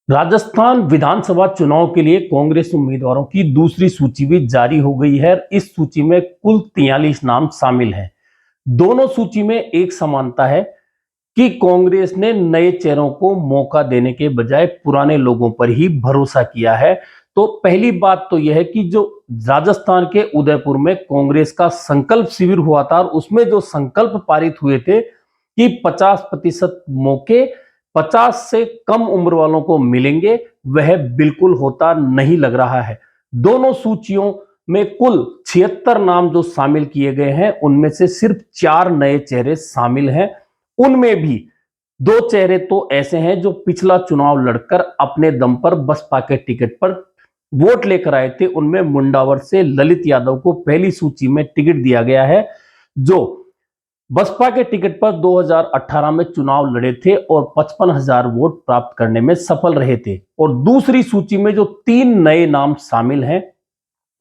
राजस्थान विधानसभा चुनाव के लिए कांग्रेस उम्मीदवारों की दूसरी सूची भी जारी हो गई है। इस सूची में कुल 43 नाम शामिल हैं। दोनों सूची में एक समानता है कि कांग्रेस ने नए चेहरों को मौका देने के बजाय पुराने लोगों पर ही भरोसा किया है। तो पहली बात तो यह है कि जो राजस्थान के उदयपुर में कांग्रेस का संकल्प शिविर हुआ था और उसमें जो संकल्प पारित हुए थे कि 50% मौके 50 से कम उम्र वालों को मिलेंगे, वह बिल्कुल होता नहीं लग रहा है। दोनों सूचियों में कुल 76 नाम जो शामिल किए गए हैं, उनमें से सिर्फ 4 नए चेहरे शामिल हैं। उनमें भी 2 चेहरे तो ऐसे हैं जो पिछला चुनाव लड़कर अपने दम पर बसपा के टिकट पर वोट लेकर आए थे। उनमें मुंडावर से ललित यादव को पहली सूची में टिकट दिया गया है, जो बसपा के टिकट पर 2018 में चुनाव लड़े थे और 55,000 वोट प्राप्त करने में सफल रहे थे। और दूसरी सूची में जो 3 नए नाम शामिल हैं,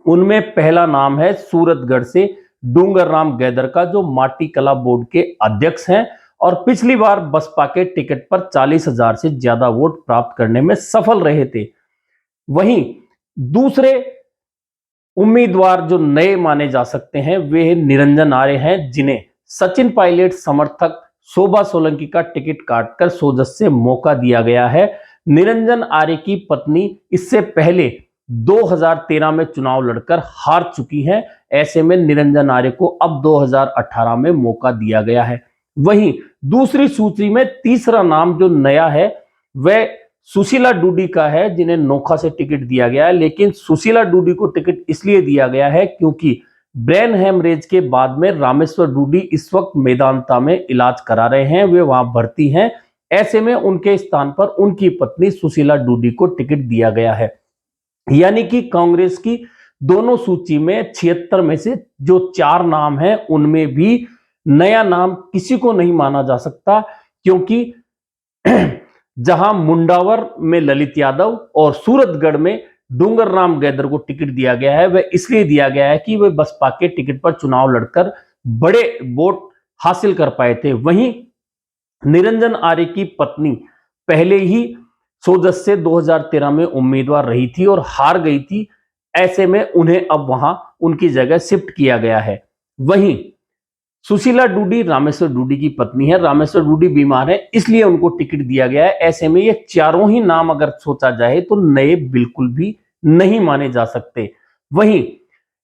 उनमें पहला नाम है सूरतगढ़ से डूंगर राम गैदर का, जो माटी कला बोर्ड के अध्यक्ष हैं और पिछली बार बसपा के टिकट पर 40,000 से ज्यादा वोट प्राप्त करने में सफल रहे थे। वहीं दूसरे उम्मीदवार जो नए माने जा सकते हैं वे निरंजन आर्य हैं, जिन्हें सचिन पायलट समर्थक शोभा सोलंकी का टिकट काटकर सोजत से मौका दिया गया है। निरंजन आर्य की पत्नी इससे पहले 2013 में चुनाव लड़कर हार चुकी हैं। ऐसे में निरंजन आर्य को अब 2018 में मौका दिया गया है। वहीं दूसरी सूची में तीसरा नाम जो नया है वह सुशीला डूडी का है, जिन्हें नोखा से टिकट दिया गया है। लेकिन सुशीला डूडी को टिकट इसलिए दिया गया है क्योंकि ब्रेन हेमरेज के बाद में रामेश्वर डूडी इस वक्त मेदांता में इलाज करा रहे हैं, वे वहां भर्ती हैं। ऐसे में उनके स्थान पर उनकी पत्नी सुशीला डूडी को टिकट दिया गया है। यानी कि कांग्रेस की दोनों सूची में 76 में से जो 4 नाम हैं, उनमें भी नया नाम किसी को नहीं माना जा सकता, क्योंकि जहां मुंडावर में ललित यादव और सूरतगढ़ में डूंगर राम गैदर को टिकट दिया गया है, वह इसलिए दिया गया है कि वे बसपा के टिकट पर चुनाव लड़कर बड़े वोट हासिल कर पाए थे। वहीं निरंजन आर्य की पत्नी पहले ही सोजत से 2013 में उम्मीदवार रही थी और हार गई थी। ऐसे में उन्हें अब वहां उनकी जगह शिफ्ट किया गया है। वहीं सुशीला डूडी रामेश्वर डूडी की पत्नी है। रामेश्वर डूडी बीमार है, इसलिए उनको टिकट दिया गया है। ऐसे में ये चारों ही नाम अगर सोचा जाए तो नए बिल्कुल भी नहीं माने जा सकते। वहीं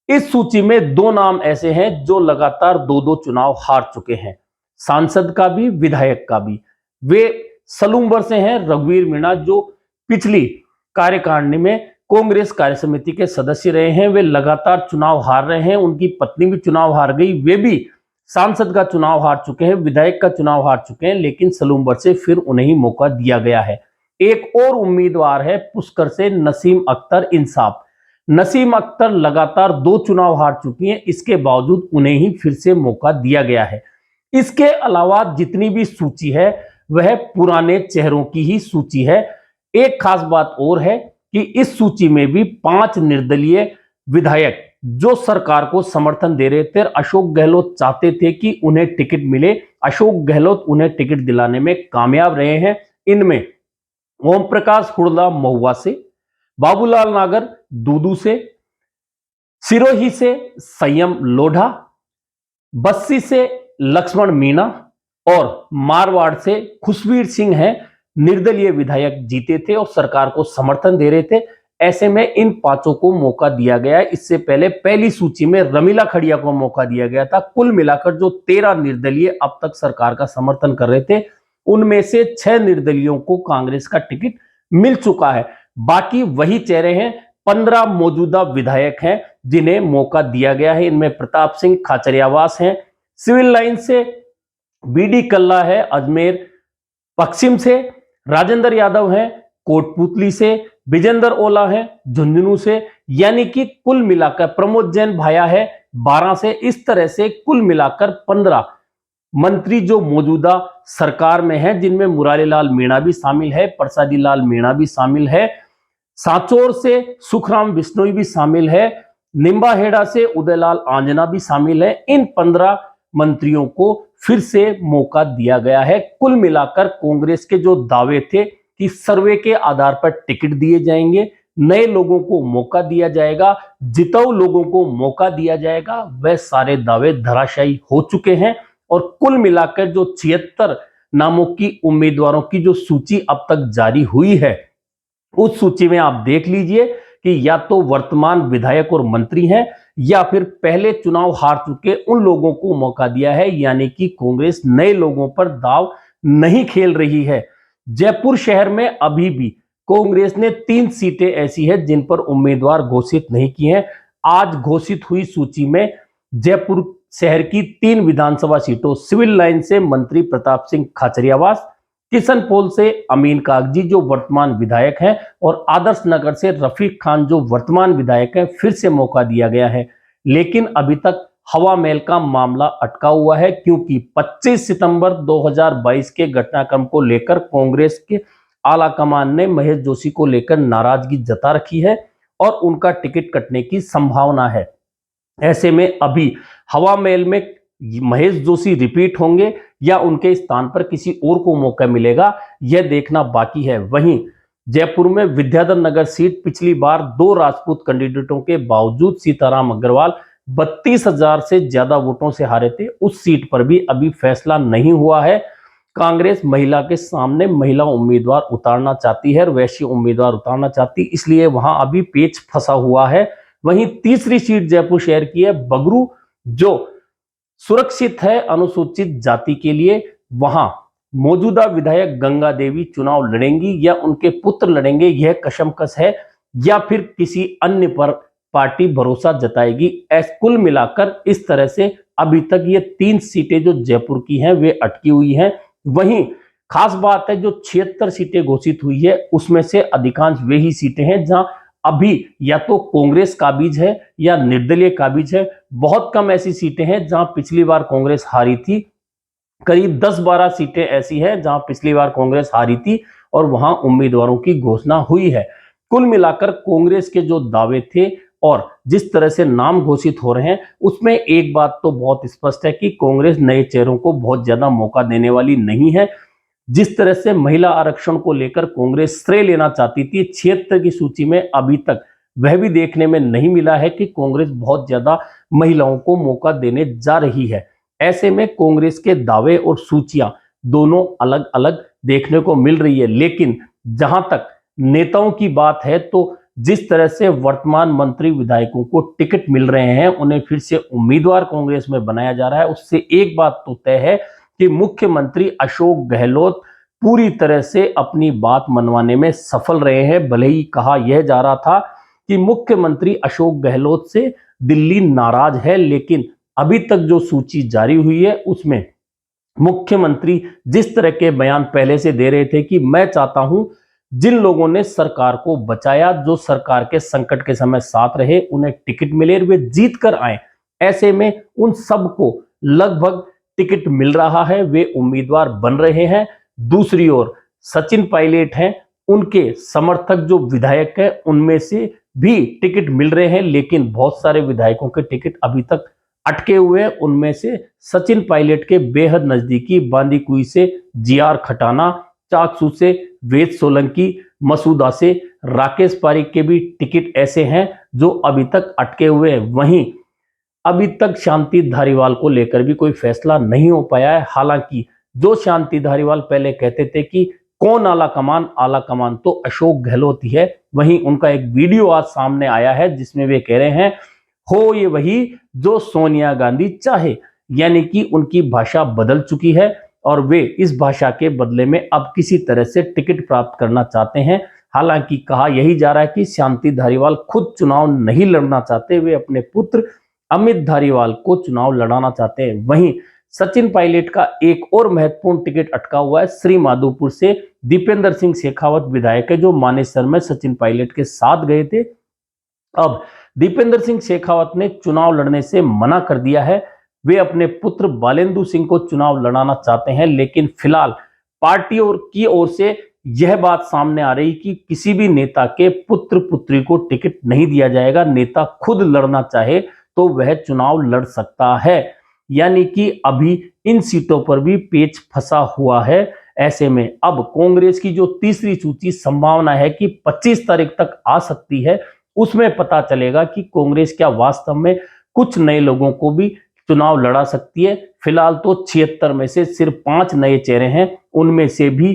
इस सूची में 2 नाम ऐसे हैं जो लगातार 2-2 चुनाव हार चुके हैं, सांसद का भी विधायक का भी। वे सलूम्बर से हैं रघुवीर मीणा, जो पिछली कार्यकारिणी में कांग्रेस कार्य समिति के सदस्य रहे हैं। वे लगातार चुनाव हार रहे हैं, उनकी पत्नी भी चुनाव हार गई, वे भी सांसद का चुनाव हार चुके हैं, विधायक का चुनाव हार चुके हैं, लेकिन सलूम्बर से फिर उन्हें ही मौका दिया गया है। एक और उम्मीदवार है पुष्कर से नसीम अख्तर इंसाफ। नसीम अख्तर लगातार 2 चुनाव हार चुकी हैं, इसके बावजूद उन्हें ही फिर से मौका दिया गया है। इसके अलावा जितनी भी सूची है वह पुराने चेहरों की ही सूची है। एक खास बात और है कि इस सूची में भी 5 निर्दलीय विधायक जो सरकार को समर्थन दे रहे थे, अशोक गहलोत चाहते थे कि उन्हें टिकट मिले, अशोक गहलोत उन्हें टिकट दिलाने में कामयाब रहे हैं। इनमें ओम प्रकाश हुड़ला महुआ से, बाबूलाल नागर दूदू से, सिरोही से संयम लोढ़ा, बस्सी से लक्ष्मण मीणा और मारवाड़ से खुशवीर सिंह हैं। निर्दलीय विधायक जीते थे और सरकार को समर्थन दे रहे थे। ऐसे में इन 5 को मौका दिया गया है। इससे पहले पहली सूची में रमीला खड़िया को मौका दिया गया था। कुल मिलाकर जो 13 निर्दलीय अब तक सरकार का समर्थन कर रहे थे, उनमें से 6 निर्दलीयों को कांग्रेस का टिकट मिल चुका है। बाकी वही चेहरे हैं, 15 मौजूदा विधायक हैं जिन्हें मौका दिया गया है। इनमें प्रताप सिंह खाचरियावास हैं, सिविल लाइन से बीडी कल्ला है, अजमेर पश्चिम से राजेंद्र यादव हैं, कोटपुतली से विजेंद्र ओला है, झुंझुनू से। यानी कि कुल मिलाकर प्रमोद जैन भाया है 12 से। इस तरह से कुल मिलाकर 15 मंत्री जो मौजूदा सरकार में हैं, जिनमें मुरारीलाल मीणा भी शामिल है, प्रसादी लाल मीणा भी शामिल है, सांचौर से सुखराम बिश्नोई भी शामिल है, निम्बाहेड़ा से उदयलाल आंजना भी शामिल है। इन 15 मंत्रियों को फिर से मौका दिया गया है। कुल मिलाकर कांग्रेस के जो दावे थे कि सर्वे के आधार पर टिकट दिए जाएंगे, नए लोगों को मौका दिया जाएगा, जिताऊ लोगों को मौका दिया जाएगा, वह सारे दावे धराशायी हो चुके हैं। और कुल मिलाकर जो 76 नामों की उम्मीदवारों की जो सूची अब तक जारी हुई है, उस सूची में आप देख लीजिए कि या तो वर्तमान विधायक और मंत्री हैं या फिर पहले चुनाव हार चुके उन लोगों को मौका दिया है, यानी कि कांग्रेस नए लोगों पर दाव नहीं खेल रही है। जयपुर शहर में अभी भी कांग्रेस ने 3 सीटें ऐसी है जिन पर उम्मीदवार घोषित नहीं किए हैं। आज घोषित हुई सूची में जयपुर शहर की 3 विधानसभा सीटों सिविल लाइन से मंत्री प्रताप सिंह खाचरियावास, किशनपोल से अमीन कागजी जो वर्तमान विधायक हैं, और आदर्श नगर से रफीक खान जो वर्तमान विधायक हैं, फिर से मौका दिया गया है। लेकिन अभी तक हवा महल का मामला अटका हुआ है, क्योंकि 25 सितंबर 2022 के घटनाक्रम को लेकर कांग्रेस के आला कमान ने महेश जोशी को लेकर नाराजगी जता रखी है और उनका टिकट कटने की संभावना है। ऐसे में अभी हवा महल में महेश जोशी रिपीट होंगे या उनके स्थान पर किसी और को मौका मिलेगा, यह देखना बाकी है। वहीं जयपुर में विद्याधर नगर सीट पिछली बार 2 राजपूत कैंडिडेटों के बावजूद सीताराम अग्रवाल 32,000 से ज्यादा वोटों से हारे थे। उस सीट पर भी अभी फैसला नहीं हुआ है। कांग्रेस महिला के सामने महिला उम्मीदवार उतारना चाहती है और वैश्य उम्मीदवार उतारना चाहती, इसलिए वहां अभी पेच फंसा हुआ है। वहीं तीसरी सीट जयपुर शहर की है बगरू, जो सुरक्षित है अनुसूचित जाति के लिए। वहां मौजूदा विधायक गंगा देवी चुनाव लड़ेंगी या उनके पुत्र लड़ेंगे, यह कशमकश है, या फिर किसी अन्य पर पार्टी भरोसा जताएगी। कुल मिलाकर इस तरह से अभी तक ये 3 सीटें जो जयपुर की हैं वे अटकी हुई हैं। वहीं खास बात है, जो 76 सीटें घोषित हुई है उसमें से अधिकांश वे ही सीटें हैं जहां अभी या तो कांग्रेस काबिज है या निर्दलीय काबिज है। बहुत कम ऐसी सीटें हैं जहां पिछली बार कांग्रेस हारी थी। करीब 10-12 सीटें ऐसी हैं जहां पिछली बार कांग्रेस हारी थी और वहां उम्मीदवारों की घोषणा हुई है। कुल मिलाकर कांग्रेस के जो दावे थे और जिस तरह से नाम घोषित हो रहे हैं, उसमें एक बात तो बहुत स्पष्ट है कि कांग्रेस नए चेहरों को बहुत ज्यादा मौका देने वाली नहीं है। जिस तरह से महिला आरक्षण को लेकर कांग्रेस श्रेय लेना चाहती थी 76 की सूची में, अभी तक वह भी देखने में नहीं मिला है कि कांग्रेस बहुत ज्यादा महिलाओं को मौका देने जा रही है। ऐसे में कांग्रेस के दावे और सूचियां दोनों अलग अलग देखने को मिल रही है। लेकिन जहां तक नेताओं की बात है, तो जिस तरह से वर्तमान मंत्री विधायकों को टिकट मिल रहे हैं, उन्हें फिर से उम्मीदवार कांग्रेस में बनाया जा रहा है, उससे एक बात तो तय है कि मुख्यमंत्री अशोक गहलोत पूरी तरह से अपनी बात मनवाने में सफल रहे हैं। भले ही कहा यह जा रहा था कि मुख्यमंत्री अशोक गहलोत से दिल्ली नाराज है, लेकिन अभी तक जो सूची जारी हुई है उसमें मुख्यमंत्री जिस तरह के बयान पहले से दे रहे थे कि मैं चाहता हूं जिन लोगों ने सरकार को बचाया, जो सरकार के संकट के समय साथ रहे, उन्हें टिकट मिले, वे जीत कर आए। ऐसे में उन सबको लगभग टिकट मिल रहा है, वे उम्मीदवार बन रहे हैं। दूसरी ओर सचिन पायलट हैं, उनके समर्थक जो विधायक हैं उनमें से भी टिकट मिल रहे हैं, लेकिन बहुत सारे विधायकों के टिकट अभी तक अटके हुए हैं। उनमें से सचिन पायलट के बेहद नजदीकी बांदीकुई से जीआर खटाना, चाकसू से वेद सोलंकी, मसूदा से राकेश पारीक के भी टिकट ऐसे हैं जो अभी तक अटके हुए हैं। वहीं अभी तक शांति धारीवाल को लेकर भी कोई फैसला नहीं हो पाया है। हालांकि जो शांति धारीवाल पहले कहते थे कि कौन आला कमान तो अशोक गहलोत ही है, वहीं उनका एक वीडियो आज सामने आया है जिसमें वे कह रहे हैं, हो ये वही जो सोनिया गांधी चाहे, यानी कि उनकी भाषा बदल चुकी है और वे इस भाषा के बदले में अब किसी तरह से टिकट प्राप्त करना चाहते हैं। हालांकि कहा यही जा रहा है कि शांति धारीवाल खुद चुनाव नहीं लड़ना चाहते, वे अपने पुत्र अमित धारीवाल को चुनाव लड़ाना चाहते हैं। वहीं सचिन पायलट का एक और महत्वपूर्ण टिकट अटका हुआ है। श्री माधोपुर से दीपेंद्र सिंह शेखावत विधायक है जो मानेसर में सचिन पायलट के साथ गए थे। अब दीपेंद्र सिंह शेखावत ने चुनाव लड़ने से मना कर दिया है। वे अपने पुत्र बालेंदु सिंह को चुनाव लड़ाना चाहते हैं, लेकिन फिलहाल पार्टी की ओर से यह बात सामने आ रही कि किसी भी नेता के पुत्र पुत्री को टिकट नहीं दिया जाएगा। नेता खुद लड़ना चाहे तो वह चुनाव लड़ सकता है, यानी कि अभी इन सीटों पर भी पेच फंसा हुआ है। ऐसे में अब कांग्रेस की जो तीसरी सूची संभावना है कि 25 तारीख तक आ सकती है, उसमें पता चलेगा कि कांग्रेस क्या वास्तव में कुछ नए लोगों को भी चुनाव लड़ा सकती है। फिलहाल तो 76 में से सिर्फ 5 नए चेहरे हैं, उनमें से भी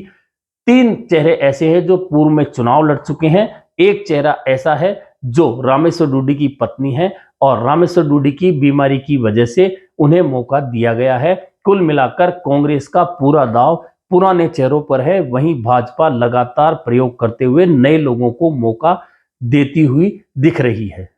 3 चेहरे ऐसे हैं जो पूर्व में चुनाव लड़ चुके हैं। एक चेहरा ऐसा है जो रामेश्वर डूडी की पत्नी है और रामेश्वर डूडी की बीमारी की वजह से उन्हें मौका दिया गया है। कुल मिलाकर कांग्रेस का पूरा दांव पुराने चेहरों पर है, वहीं भाजपा लगातार प्रयोग करते हुए नए लोगों को मौका देती हुई दिख रही है।